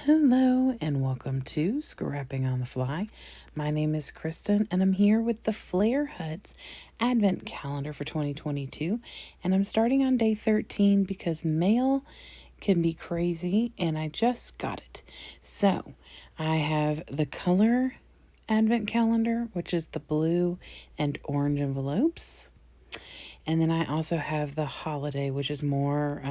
Hello and welcome to Scrapping on the Fly. My name is Kristen and I'm here with the Flair Huts Advent Calendar for 2022. And I'm starting on day 13 because mail can be crazy and I just got it. So I have the color Advent Calendar, which is the blue and orange envelopes. And then I also have the holiday, which is more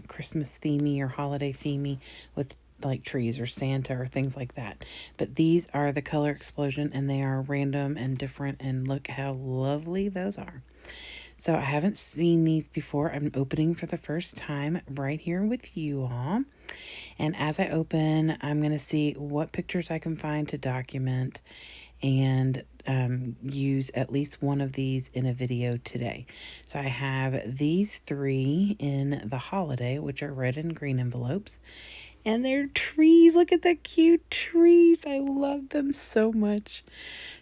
Christmas themey or holiday themey with like trees or Santa or things like that. But these are the color explosion and they are random and different. And look how lovely those are. So I haven't seen these before. I'm opening for the first time right here with you all. And as I open, I'm going to see what pictures I can find to document and use at least one of these in a video today. So I have these three in the holiday, which are red and green envelopes. And they're trees. Look at the cute trees. I love them so much.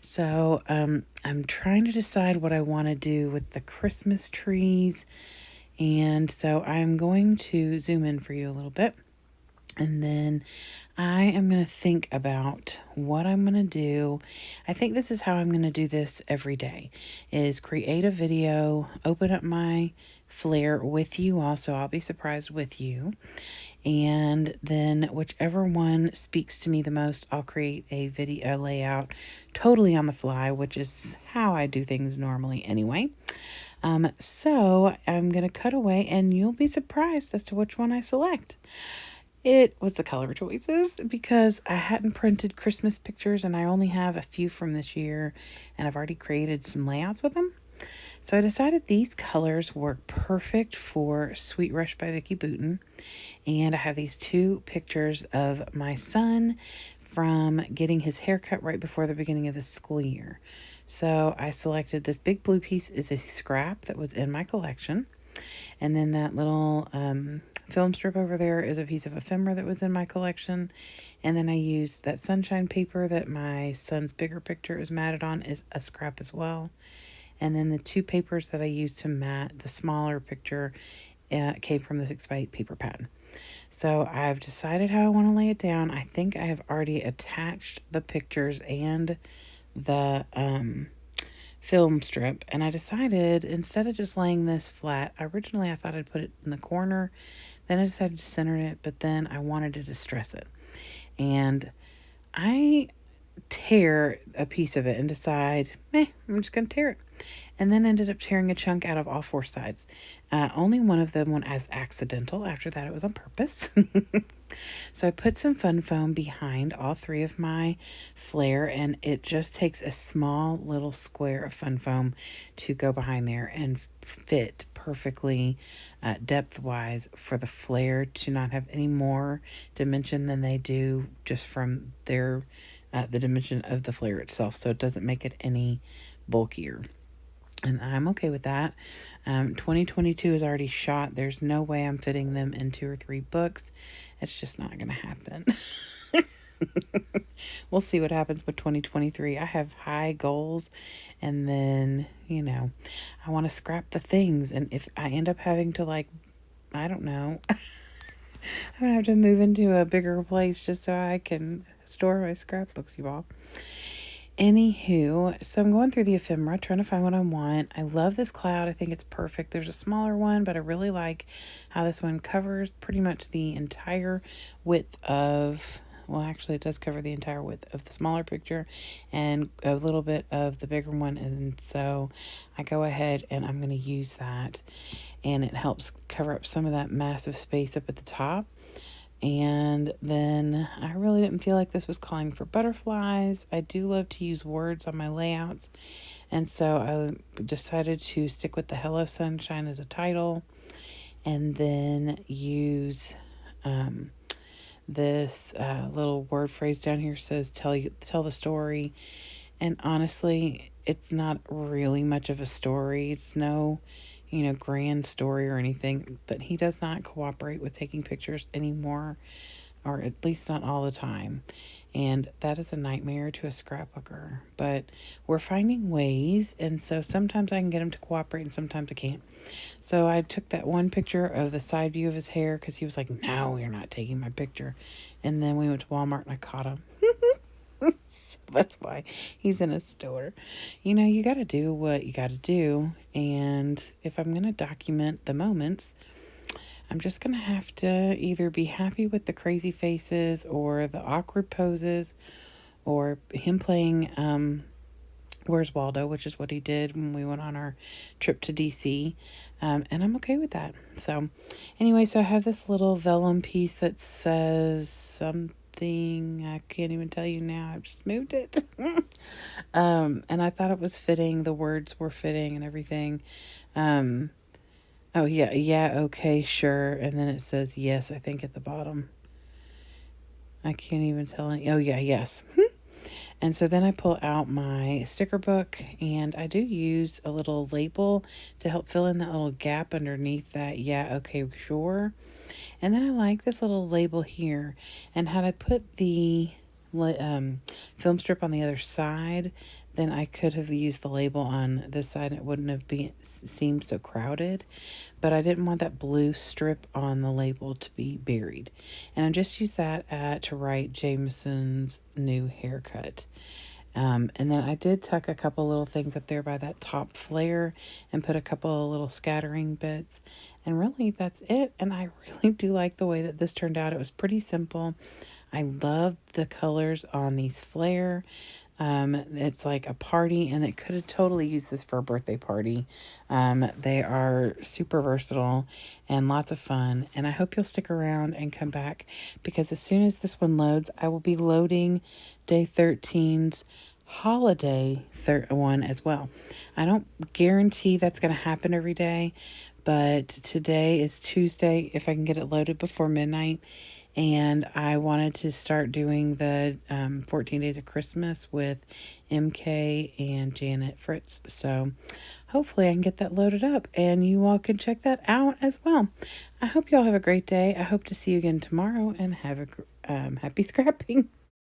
So I'm trying to decide what I want to do with the Christmas trees. And so I'm going to zoom in for you a little bit. And then I am going to think about what I'm going to do. I think this is how I'm going to do this every day, is create a video, open up my Flair with you also. I'll be surprised with you. And then whichever one speaks to me the most, I'll create a video layout totally on the fly, which is how I do things normally anyway. So I'm going to cut away and you'll be surprised as to which one I select. It was the color choices because I hadn't printed Christmas pictures and I only have a few from this year and I've already created some layouts with them. So I decided these colors work perfect for Sweet Rush by Vicki Boutin. And I have these two pictures of my son from getting his haircut right before the beginning of the school year. So I selected this big blue piece is a scrap that was in my collection. And then that little film strip over there is a piece of ephemera that was in my collection. And then I used that sunshine paper that my son's bigger picture is matted on is a scrap as well. And then the two papers that I used to mat the smaller picture came from the 6x8 paper pad. So I've decided how I want to lay it down. I think I have already attached the pictures and the film strip, and I decided instead of just laying this flat, originally I thought I'd put it in the corner, then I decided to center it, but then I wanted to distress it. And I tear a piece of it and decide, I'm just going to tear it. And then ended up tearing a chunk out of all four sides. Only one of them went as accidental. After that, it was on purpose. So I put some fun foam behind all three of my Flair, and it just takes a small little square of fun foam to go behind there and fit perfectly depth-wise for the Flair to not have any more dimension than they do just from their the dimension of the Flair itself, so it doesn't make it any bulkier. And I'm okay with that. 2022 is already shot. There's no way I'm fitting them in 2 or 3 books. It's just not going to happen. We'll see what happens with 2023. I have high goals, and then, I want to scrap the things. And if I end up having to, I don't know, I'm going to have to move into a bigger place just so I can store my scrapbooks, you all. Anywho, so I'm going through the ephemera, trying to find what I want. I love this cloud. I think it's perfect. There's a smaller one, but I really like how this one covers pretty much the entire width of, well, actually it does cover the entire width of the smaller picture and a little bit of the bigger one. And so I go ahead and I'm going to use that, and it helps cover up some of that massive space up at the top. And then I really didn't feel like this was calling for butterflies. I do love to use words on my layouts. And so I decided to stick with the Hello Sunshine as a title. And then use this little word phrase down here says tell the story. And honestly, it's not really much of a story. It's no grand story or anything, but he does not cooperate with taking pictures anymore. or at least not all the time. And that is a nightmare to a scrapbooker. But we're finding ways, and so sometimes I can get him to cooperate and sometimes I can't. So I took that one picture of the side view of his hair because he was like, "No, you're not taking my picture." And then we went to Walmart and I caught him. So that's why he's in a store. You got to do what you got to do. And if I'm going to document the moments, I'm just going to have to either be happy with the crazy faces or the awkward poses or him playing Where's Waldo, which is what he did when we went on our trip to DC. And I'm okay with that. So, anyway, so I have this little vellum piece that says something. I can't even tell you now. I've just moved it. And I thought it was fitting. The words were fitting and everything. Oh, yeah, okay, sure. And then it says yes, I think, at the bottom. I can't even tell. Oh, yeah, yes. And so then I pull out my sticker book and I do use a little label to help fill in that little gap underneath that, yeah, okay, sure. And then I like this little label here. And had I put the film strip on the other side, then I could have used the label on this side. It wouldn't have seemed so crowded. But I didn't want that blue strip on the label to be buried. And I just used that to write Jameson's new haircut. And then I did tuck a couple little things up there by that top flare and put a couple of little scattering bits. And really, that's it. And I really do like the way that this turned out. It was pretty simple. I love the colors on these flare. It's like a party, and it could have totally used this for a birthday party. They are super versatile and lots of fun. And I hope you'll stick around and come back because as soon as this one loads, I will be loading day 13's holiday one as well. I don't guarantee that's going to happen every day, but today is Tuesday. If I can get it loaded before midnight, and I wanted to start doing the 14 Days of Christmas with MK and Janet Fritz. So hopefully I can get that loaded up and you all can check that out as well. I hope you all have a great day. I hope to see you again tomorrow and have a happy scrapping.